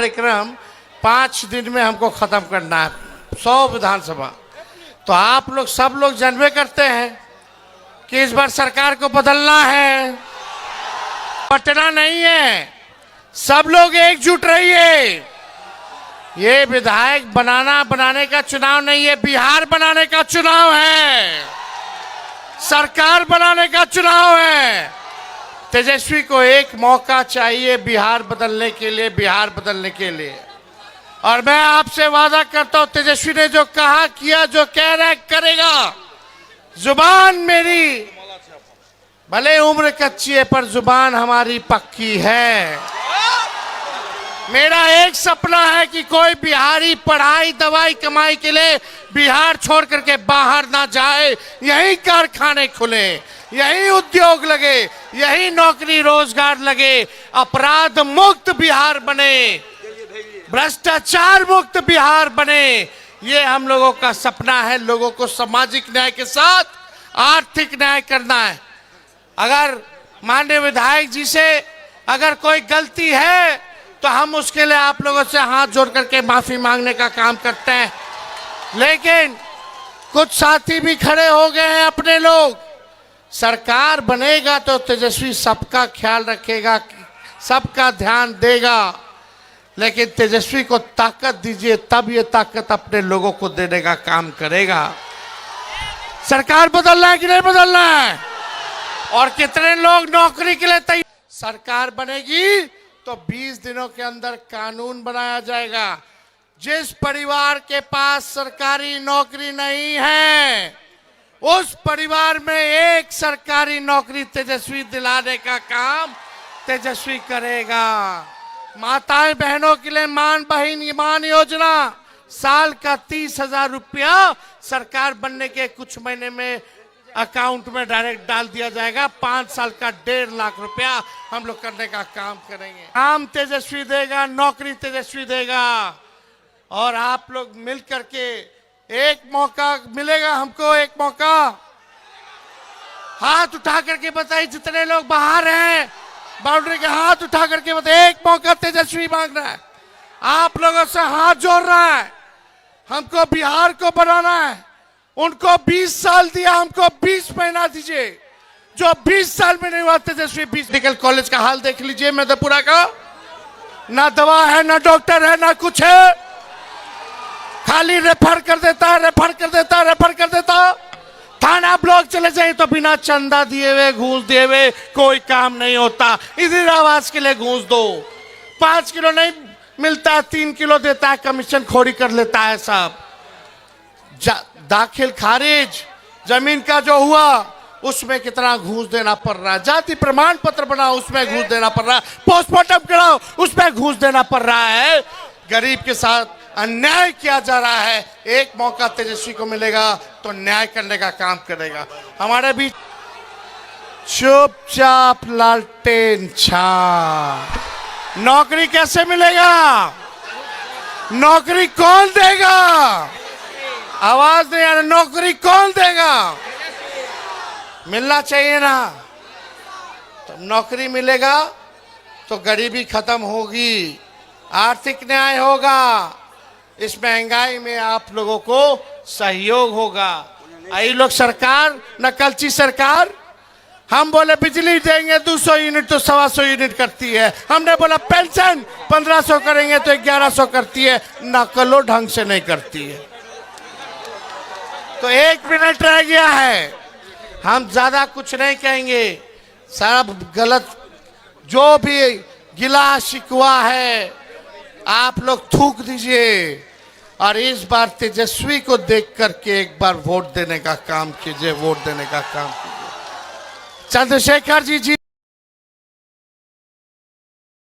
कार्यक्रम 5 दिन में हमको खत्म करना है, 100 विधानसभा। तो आप लोग सब लोग जानबे करते हैं कि इस बार सरकार को बदलना है, पटना नहीं है। सब लोग एकजुट रहिए। ये विधायक बनाने का चुनाव नहीं है, बिहार बनाने का चुनाव है, सरकार बनाने का चुनाव है। तेजस्वी को एक मौका चाहिए बिहार बदलने के लिए, बिहार बदलने के लिए। और मैं आपसे वादा करता हूं, तेजस्वी ने जो कहा किया, जो कह रहा है करेगा। जुबान मेरी भले उम्र कच्ची है पर जुबान हमारी पक्की है। मेरा एक सपना है कि कोई बिहारी पढ़ाई दवाई कमाई के लिए बिहार छोड़ करके बाहर ना जाए। यही कारखाने खुले, यही उद्योग लगे, यही नौकरी रोजगार लगे, अपराध मुक्त बिहार बने, भ्रष्टाचार मुक्त बिहार बने। ये हम लोगों का सपना है। लोगों को सामाजिक न्याय के साथ आर्थिक न्याय करना है। अगर माननीय विधायक जी से अगर कोई गलती है तो हम उसके लिए आप लोगों से हाथ जोड़ करके माफी मांगने का काम करते हैं। लेकिन कुछ साथी भी खड़े हो गए हैं अपने लोग। सरकार बनेगा तो तेजस्वी सबका ख्याल रखेगा, सबका ध्यान देगा। लेकिन तेजस्वी को ताकत दीजिए, तब ये ताकत अपने लोगों को देने का काम करेगा। सरकार बदलना है कि नहीं बदलना है? और कितने लोग नौकरी के लिए तैयार? सरकार बनेगी तो 20 दिनों के अंदर कानून बनाया जाएगा। जिस परिवार के पास सरकारी नौकरी नहीं है, उस परिवार में एक सरकारी नौकरी तेजस्वी दिलाने का काम तेजस्वी करेगा। माताएं बहनों के लिए मान योजना, साल का 30,000 रुपया सरकार बनने के कुछ महीने में अकाउंट में डायरेक्ट डाल दिया जाएगा। 5 साल का 1.5 लाख रुपया हम लोग करने का काम करेंगे। काम तेजस्वी देगा, नौकरी तेजस्वी देगा। और आप लोग मिल करके एक मौका मिलेगा हमको, एक मौका। हाथ उठा करके बताइए, जितने लोग बाहर हैं बाउंड्री के, हाथ उठा करके बताइए। एक मौका तेजस्वी मांग रहा है, आप लोगों से हाथ जोड़ रहा है। हमको बिहार को बनाना है। उनको 20 साल दिया, हमको 20 महीना दीजिए। जो 20 साल में नहीं हुआ तेजस्वी। 20 मेडिकल कॉलेज का हाल देख लीजिए मधेपुरा का। ना दवा है, ना डॉक्टर है, ना कुछ है। खाली रेफर कर देता है, रेफर कर देता है, रेफर कर देता। थाना ब्लॉक चले जाए तो बिना चंदा दिए हुए, घूस दिए हुए कोई काम नहीं होता। इंदिरावास के लिए घूस दो, 5 किलो नहीं मिलता, 3 किलो देता है, कमीशन खोरी कर लेता है साहब। दाखिल खारिज जमीन का जो हुआ उसमें कितना घूस देना पड़ रहा है। जाति प्रमाण पत्र बनाओ उसमें घूस देना पड़ रहा है। पोस्टमार्टम कराओ उसमें घूस देना पड़ रहा है। गरीब के साथ अन्याय किया जा रहा है। एक मौका तेजस्वी को मिलेगा तो न्याय करने का काम करेगा। हमारे बीच चुपचाप लालटेन छा। नौकरी कैसे मिलेगा? नौकरी कौन देगा? आवाज नहीं आ रही। नौकरी कौन देगा? मिलना चाहिए ना। तो नौकरी मिलेगा तो गरीबी खत्म होगी, आर्थिक न्याय होगा, इस महंगाई में आप लोगों को सहयोग होगा। आई लोग सरकार नकलची सरकार। हम बोले बिजली देंगे 200 यूनिट तो 125 यूनिट करती है। हमने बोला पेंशन 1500 करेंगे तो 1100 करती है। नकलो ढंग से नहीं करती है। तो 1 मिनट रह गया है, हम ज्यादा कुछ नहीं कहेंगे। सारा गलत जो भी गिला शिकवा है आप लोग थूक दीजिए और इस बार तेजस्वी को देख करके एक बार वोट देने का काम कीजिए, वोट देने का काम कीजिए। चंद्रशेखर जी